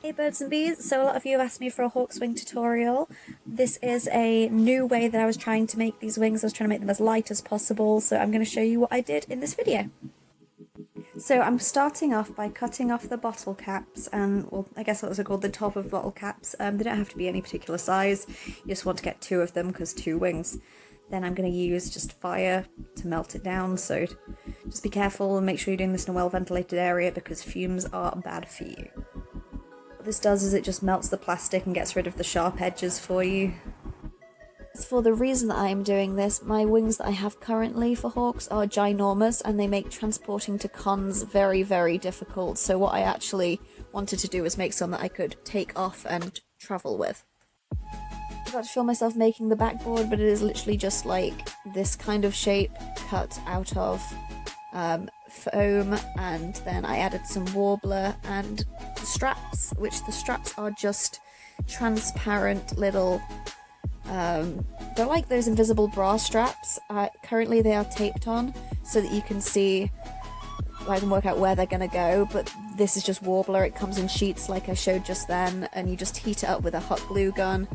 Hey birds and bees, so a lot of you have asked me for a hawk's wing tutorial. This is a new way that I was trying to make these wings. I was trying to make them as light as possible, so I'm going to show you what I did in this video. So I'm starting off by cutting off the bottle caps and, well, I guess what they're called, the top of bottle caps. They don't have to be any particular size, you just want to get 2 of them because 2 wings. Then I'm going to use just fire to melt it down, so just be careful and make sure you're doing this in a well ventilated area because fumes are bad for you. What this does is it just melts the plastic and gets rid of the sharp edges for you. As for the reason that I am doing this, my wings that I have currently for hawks are ginormous and they make transporting to cons very, very difficult, so what I actually wanted to do was make some that I could take off and travel with. I'm about to film myself making the backboard, but it is literally just like this kind of shape cut out of foam, and then I added some worbla and the straps, which the straps are just transparent little they're like those invisible bra straps. Currently they are taped on so that you can see, I can work out where they're gonna go, but this is just worbla. It comes in sheets like I showed just then, and you just heat it up with a hot glue gun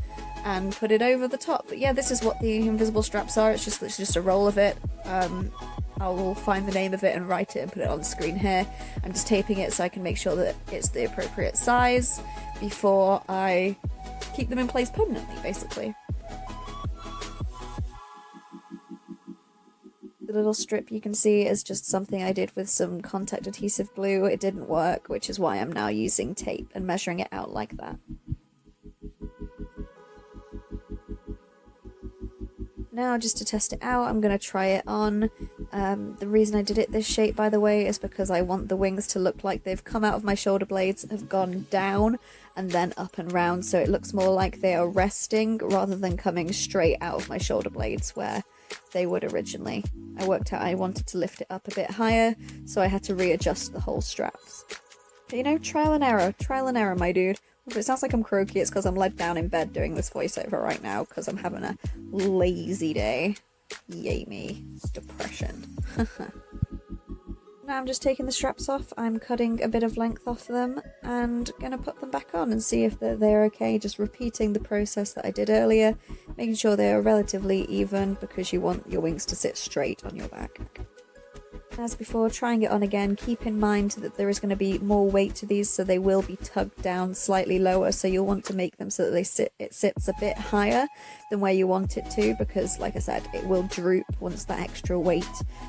and put it over the top. But yeah, this is what the invisible straps are. It's just a roll of it. I will find the name of it and write it and put it on the screen here. I'm just taping it so I can make sure that it's the appropriate size before I keep them in place permanently, basically. The little strip you can see is just something I did with some contact adhesive glue. It didn't work, which is why I'm now using tape and measuring it out like that. Now, just to test it out, I'm going to try it on. The reason I did it this shape, by the way, is because I want the wings to look like they've come out of my shoulder blades, have gone down, and then up and round, so it looks more like they are resting rather than coming straight out of my shoulder blades where they would originally. I worked out I wanted to lift it up a bit higher, so I had to readjust the whole straps. But you know, trial and error, my dude. If it sounds like I'm croaky, it's because I'm laid down in bed doing this voiceover right now because I'm having a lazy day. Yay me. Depression. Now I'm just taking the straps off, I'm cutting a bit of length off them and gonna put them back on and see if they're okay, just repeating the process that I did earlier, making sure they are relatively even because you want your wings to sit straight on your back. As before, trying it on again, keep in mind that there is going to be more weight to these, so they will be tugged down slightly lower, so you'll want to make them so that it sits a bit higher than where you want it to, because like I said, it will droop once that extra weight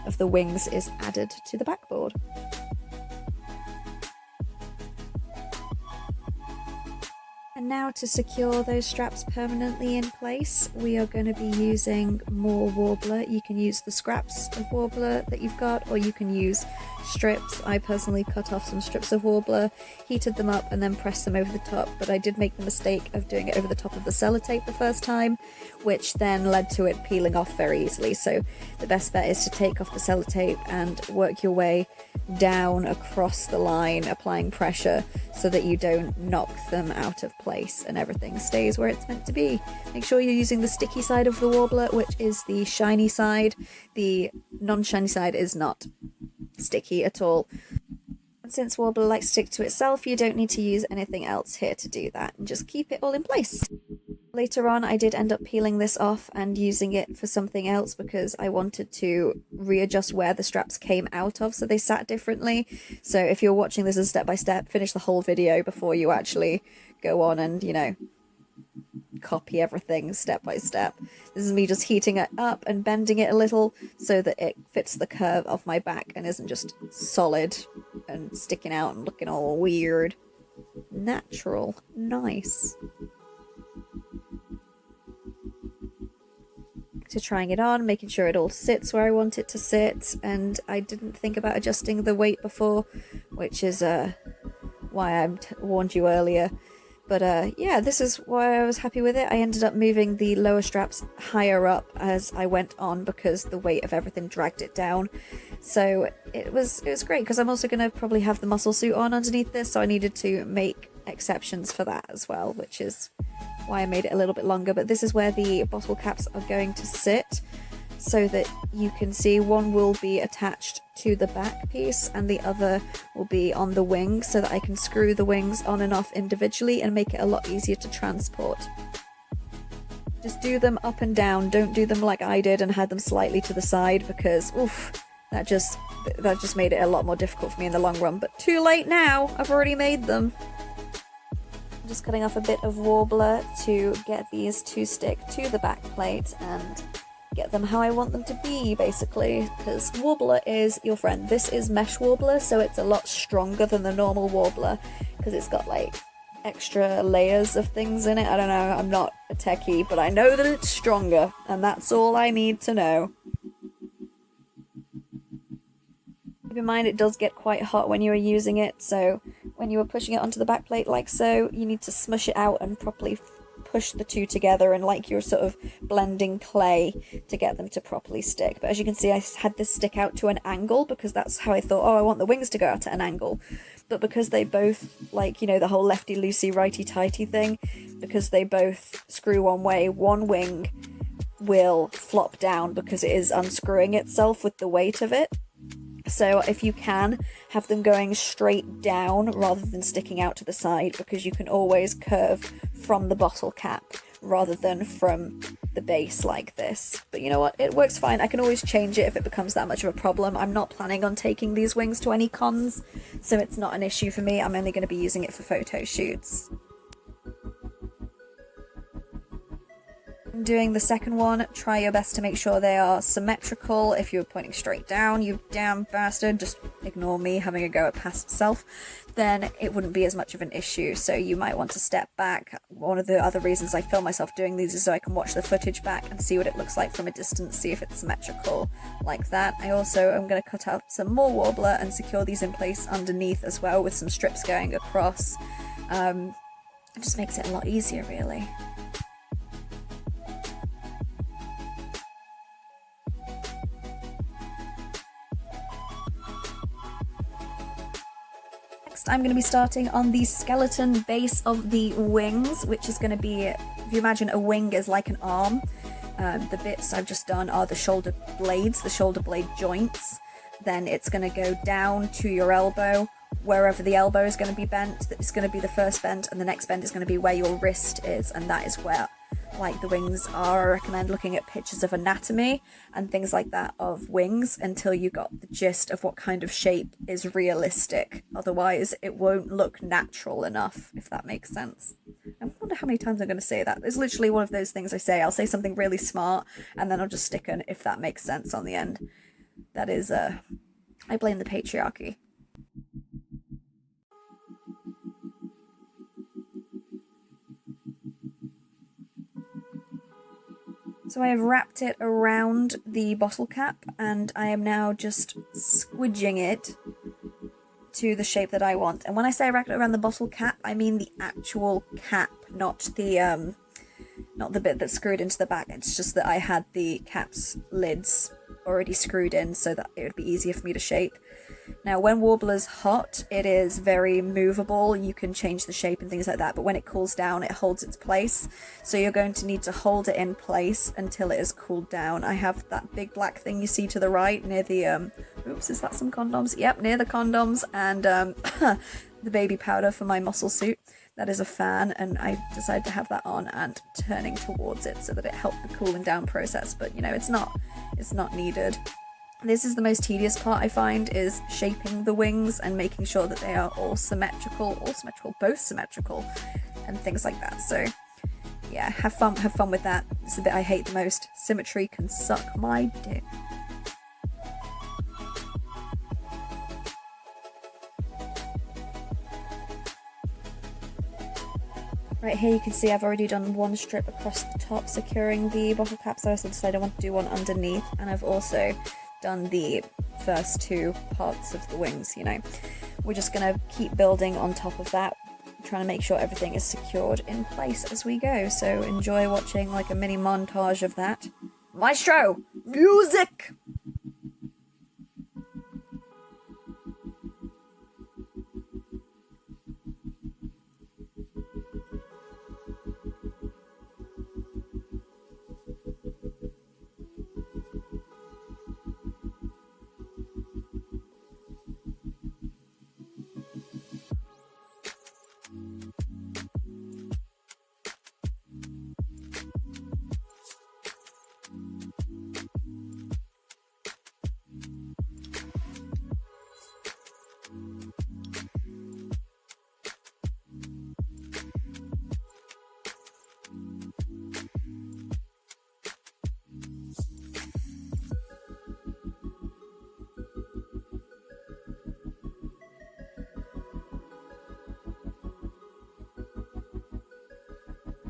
of the wings is added to the backboard. And now to secure those straps permanently in place, we are going to be using more worbla. You can use the scraps of worbla that you've got, or you can use strips. I personally cut off some strips of worbla, heated them up, and then pressed them over the top, but I did make the mistake of doing it over the top of the sellotape the first time, which then led to it peeling off very easily. So the best bet is to take off the sellotape and work your way down across the line, applying pressure so that you don't knock them out of place and everything stays where it's meant to be. Make sure you're using the sticky side of the worbla, which is the shiny side. The non-shiny side is not sticky at all. And since worbla likes to stick to itself, you don't need to use anything else here to do that, and just keep it all in place. Later on, I did end up peeling this off and using it for something else because I wanted to readjust where the straps came out of so they sat differently. So if you're watching this as step by step, finish the whole video before you actually go on and, you know, copy everything step by step. This is me just heating it up and bending it a little so that it fits the curve of my back and isn't just solid and sticking out and looking all weird. Natural. Nice. To trying it on, making sure it all sits where I want it to sit, and I didn't think about adjusting the weight before, which is why I warned you earlier. But yeah, this is why I was happy with it. I ended up moving the lower straps higher up as I went on because the weight of everything dragged it down. So it was great because I'm also going to probably have the muscle suit on underneath this, so I needed to make exceptions for that as well, which is why I made it a little bit longer. But this is where the bottle caps are going to sit, so that you can see one will be attached to the back piece and the other will be on the wing, so that I can screw the wings on and off individually and make it a lot easier to transport. Just do them up and down, don't do them like I did and had them slightly to the side, because oof, that just made it a lot more difficult for me in the long run. But too late now, I've already made them. I'm just cutting off a bit of worbla to get these to stick to the back plate and get them how I want them to be, basically, because worbla is your friend. This is mesh worbla, so it's a lot stronger than the normal worbla because it's got like extra layers of things in it. I don't know, I'm not a techie, but I know that it's stronger, and that's all I need to know. Keep in mind it does get quite hot when you are using it, so when you are pushing it onto the back plate like so, you need to smush it out and properly push the two together, and like you're sort of blending clay to get them to properly stick. But as you can see, I had this stick out to an angle because that's how I thought, oh, I want the wings to go out at an angle. But because they both, like, you know, the whole lefty-loosey, righty-tighty thing, because they both screw one way, one wing will flop down because it is unscrewing itself with the weight of it. So if you can, have them going straight down rather than sticking out to the side, because you can always curve from the bottle cap rather than from the base like this. But you know what, it works fine. I can always change it if it becomes that much of a problem. I'm not planning on taking these wings to any cons, so it's not an issue for me. I'm only going to be using it for photo shoots. Doing the second one, try your best to make sure they are symmetrical. If you're pointing straight down, you damn bastard, just ignore me having a go at past self, then it wouldn't be as much of an issue. So you might want to step back. One of the other reasons I film myself doing these is so I can watch the footage back and see what it looks like from a distance, see if it's symmetrical like that. I also am going to cut out some more worbla and secure these in place underneath as well with some strips going across. It just makes it a lot easier, really. I'm going to be starting on the skeleton base of the wings, which is going to be, if you imagine a wing is like an arm, the bits I've just done are the shoulder blades, the shoulder blade joints. Then it's going to go down to your elbow. Wherever the elbow is going to be bent, it's going to be the first bend, and the next bend is going to be where your wrist is, and that is where, like, the wings are. I recommend looking at pictures of anatomy and things like that of wings until you got the gist of what kind of shape is realistic. Otherwise, it won't look natural enough, if that makes sense. I wonder how many times I'm going to say that. It's literally one of those things I say. I'll say something really smart, and then I'll just stick an "if that makes sense" on the end. That is, I blame the patriarchy. So I have wrapped it around the bottle cap, and I am now just squidging it to the shape that I want. And when I say I wrap it around the bottle cap, I mean the actual cap, not the bit that's screwed into the back. It's just that I had the cap's lids already screwed in so that it would be easier for me to shape. Now, when worbla's hot, it is very movable. You can change the shape and things like that, but when it cools down, it holds its place. So you're going to need to hold it in place until it is cooled down. I have that big black thing you see to the right near the, oops, is that some condoms? Yep, near the condoms, and the baby powder for my muscle suit. That is a fan, and I decided to have that on and turning towards it so that it helped the cooling down process, but you know, it's not needed. This is the most tedious part, I find, is shaping the wings and making sure that they are all symmetrical, both symmetrical, and things like that. So yeah, have fun with that. It's the bit I hate the most. Symmetry can suck my dick. Right here you can see I've already done one strip across the top securing the bottle cap, so I decided I want to do one underneath, and I've also done the first two parts of the wings, you know. We're just going to keep building on top of that, trying to make sure everything is secured in place as we go, so enjoy watching like a mini montage of that. Maestro! Music!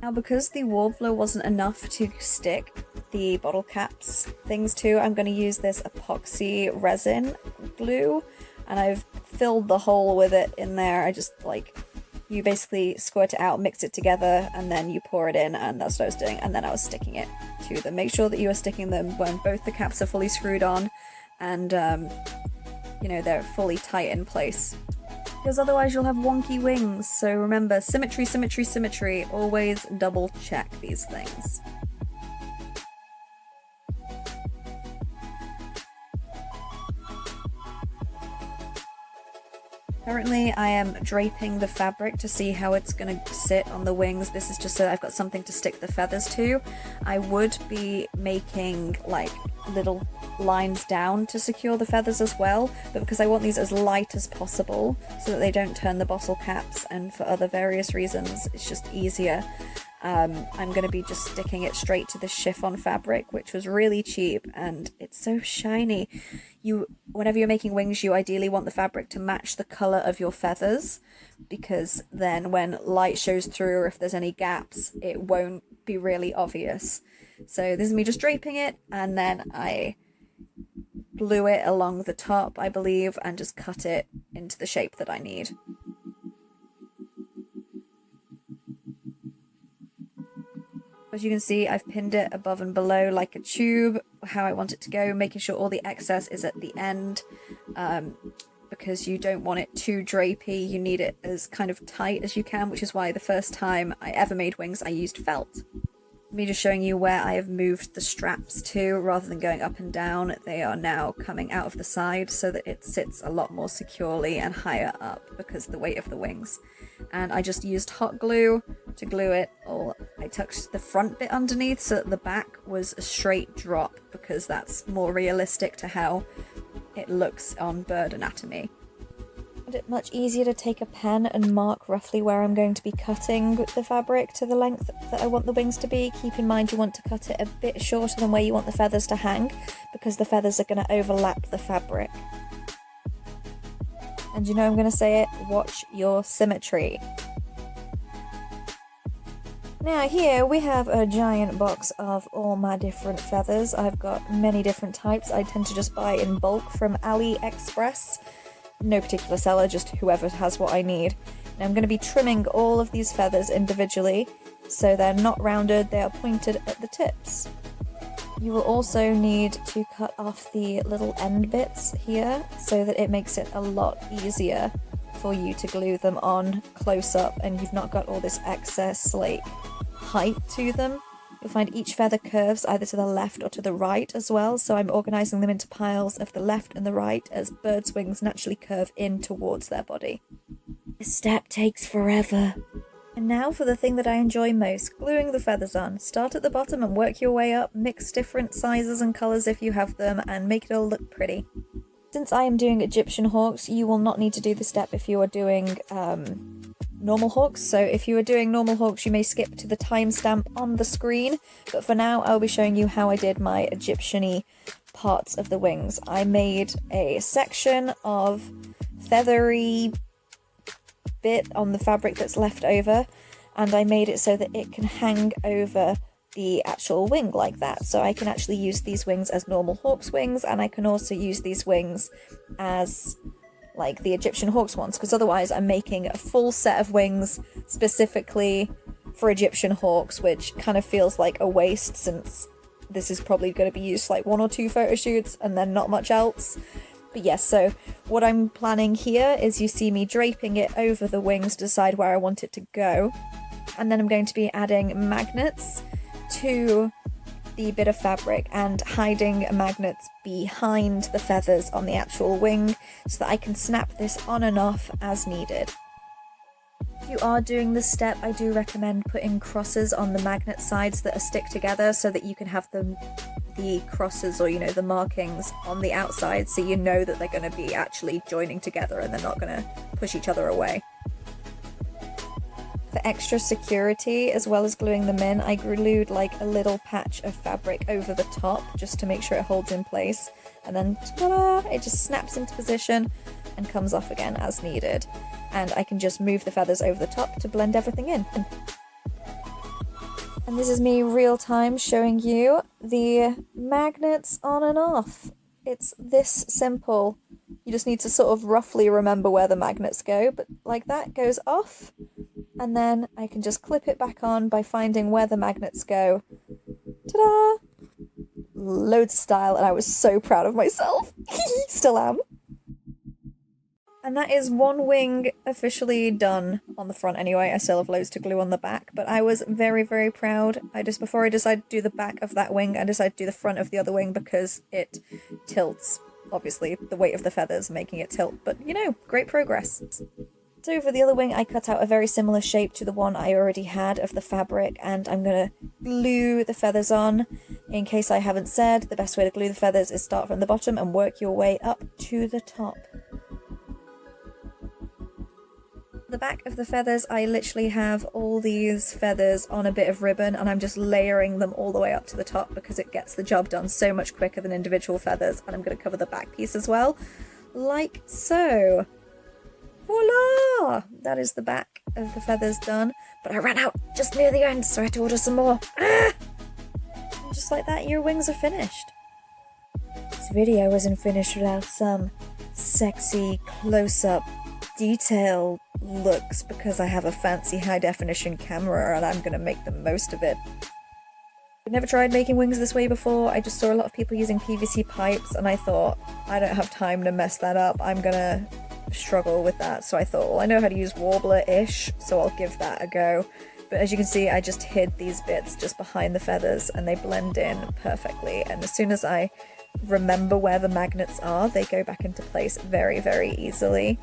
Now, because the worbla wasn't enough to stick the bottle caps things to, I'm going to use this epoxy resin glue, and I've filled the hole with it in there. I just you basically squirt it out, mix it together, and then you pour it in, and that's what I was doing, and then I was sticking it to them. Make sure that you are sticking them when both the caps are fully screwed on and you know, they're fully tight in place, because otherwise you'll have wonky wings. So remember, symmetry, symmetry, symmetry. Always double check these things. Currently I am draping the fabric to see how it's going to sit on the wings. This is just so I've got something to stick the feathers to. I would be making like little lines down to secure the feathers as well, but because I want these as light as possible so that they don't turn the bottle caps, and for other various reasons it's just easier, I'm going to be just sticking it straight to the chiffon fabric, which was really cheap and it's so shiny. Whenever you're making wings, you ideally want the fabric to match the colour of your feathers, because then when light shows through, or if there's any gaps, it won't be really obvious. So this is me just draping it, and then I glue it along the top, I believe, and just cut it into the shape that I need. As you can see, I've pinned it above and below like a tube, how I want it to go, making sure all the excess is at the end, because you don't want it too drapey. You need it as kind of tight as you can, which is why the first time I ever made wings I used felt. Me just showing you where I have moved the straps to, rather than going up and down, they are now coming out of the side so that it sits a lot more securely and higher up because of the weight of the wings. And I just used hot glue to glue it all. I tucked the front bit underneath so that the back was a straight drop, because that's more realistic to how it looks on bird anatomy. It much easier to take a pen and mark roughly where I'm going to be cutting the fabric to the length that I want the wings to be. Keep in mind you want to cut it a bit shorter than where you want the feathers to hang, because the feathers are going to overlap the fabric. And you know I'm going to say it, watch your symmetry. Now here we have a giant box of all my different feathers. I've got many different types. I tend to just buy in bulk from AliExpress. No particular seller, just whoever has what I need. Now I'm going to be trimming all of these feathers individually, so they're not rounded, they are pointed at the tips. You will also need to cut off the little end bits here, so that it makes it a lot easier for you to glue them on close up, and you've not got all this excess like height to them. You'll find each feather curves either to the left or to the right as well, so I'm organising them into piles of the left and the right, as birds' wings naturally curve in towards their body. This step takes forever. And now for the thing that I enjoy most, gluing the feathers on. Start at the bottom and work your way up, mix different sizes and colours if you have them, and make it all look pretty. Since I am doing Egyptian hawks, you will not need to do this step if you are doing normal hawks. So if you are doing normal hawks, you may skip to the timestamp on the screen, but for now I'll be showing you how I did my Egyptian-y parts of the wings. I made a section of feathery bit on the fabric that's left over, and I made it so that it can hang over the actual wing like that. So I can actually use these wings as normal hawk's wings, and I can also use these wings as like the Egyptian hawks ones, because otherwise I'm making a full set of wings specifically for Egyptian hawks, which kind of feels like a waste, since this is probably going to be used for like 1 or 2 photo shoots and then not much else. But yes, so what I'm planning here is you see me draping it over the wings to decide where I want it to go, and then I'm going to be adding magnets to the bit of fabric and hiding magnets behind the feathers on the actual wing so that I can snap this on and off as needed. If you are doing this step, I do recommend putting crosses on the magnet sides that are stick together, so that you can have the crosses, or you know, the markings on the outside, so you know that they're going to be actually joining together and they're not going to push each other away. For extra security, as well as gluing them in, I glued like a little patch of fabric over the top just to make sure it holds in place, and then ta-da, it just snaps into position and comes off again as needed. And I can just move the feathers over the top to blend everything in. And this is me real time showing you the magnets on and off. It's this simple. You just need to sort of roughly remember where the magnets go, but like that goes off. And then I can just clip it back on by finding where the magnets go. Ta-da! Loads of style, and I was so proud of myself. Still am. And that is one wing officially done on the front anyway. I still have loads to glue on the back, but I was very, very proud. Before I decided to do the back of that wing, I decided to do the front of the other wing because it tilts. Obviously, the weight of the feathers making it tilt, but you know, great progress. So for the other wing, I cut out a very similar shape to the one I already had of the fabric, and I'm gonna glue the feathers on. In case I haven't said, the best way to glue the feathers is start from the bottom and work your way up to the top. The back of the feathers, I literally have all these feathers on a bit of ribbon, and I'm just layering them all the way up to the top because it gets the job done so much quicker than individual feathers. And I'm going to cover the back piece as well, like so. Voila! That is the back of the feathers done, but I ran out just near the end, so I had to order some more. Ah! And just like that, your wings are finished. This video isn't finished without some sexy close-up detail looks because I have a fancy high-definition camera and I'm gonna make the most of it. I've never tried making wings this way before. I just saw a lot of people using PVC pipes and I thought, I don't have time to mess that up. I'm gonna struggle with that. So I thought, well, I know how to use worbla-ish, so I'll give that a go. But as you can see, I just hid these bits just behind the feathers and they blend in perfectly. And as soon as I remember where the magnets are, they go back into place very, very easily.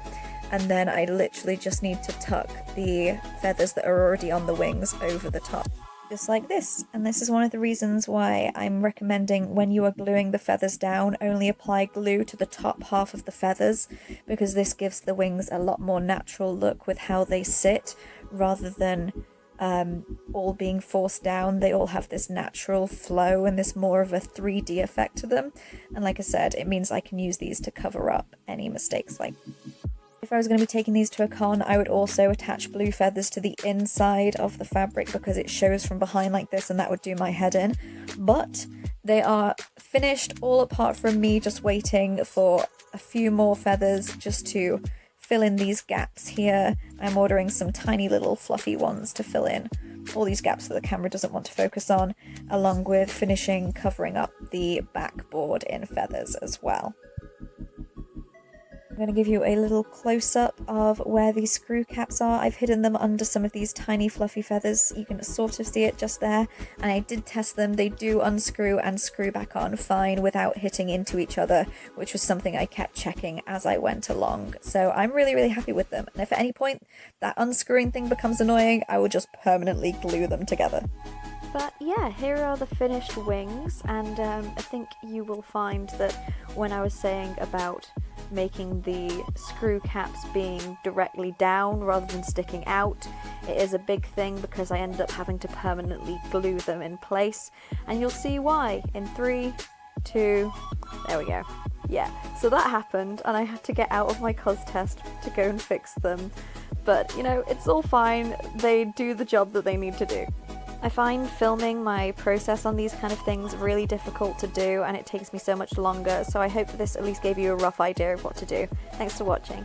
And then I literally just need to tuck the feathers that are already on the wings over the top. Just like this. And this is one of the reasons why I'm recommending when you are gluing the feathers down, only apply glue to the top half of the feathers, because this gives the wings a lot more natural look with how they sit, rather than all being forced down. They all have this natural flow and this more of a 3D effect to them. And like I said, it means I can use these to cover up any mistakes. Like, if I was going to be taking these to a con, I would also attach blue feathers to the inside of the fabric because it shows from behind like this, and that would do my head in. But they are finished, all apart from me just waiting for a few more feathers just to fill in these gaps here. I'm ordering some tiny little fluffy ones to fill in all these gaps that the camera doesn't want to focus on, along with finishing covering up the backboard in feathers as well. I'm going to give you a little close-up of where these screw caps are. I've hidden them under some of these tiny fluffy feathers. You can sort of see it just there. And I did test them. They do unscrew and screw back on fine without hitting into each other, which was something I kept checking as I went along. So I'm really, really happy with them. And if at any point that unscrewing thing becomes annoying, I will just permanently glue them together. But yeah, here are the finished wings. And I think you will find that when I was saying about making the screw caps being directly down rather than sticking out, it is a big thing because I ended up having to permanently glue them in place, and you'll see why in 3, 2, there we go. Yeah, so that happened and I had to get out of my cos test to go and fix them, but you know, it's all fine. They do the job that they need to do. I find filming my process on these kind of things really difficult to do, and it takes me so much longer, so I hope that this at least gave you a rough idea of what to do. Thanks for watching.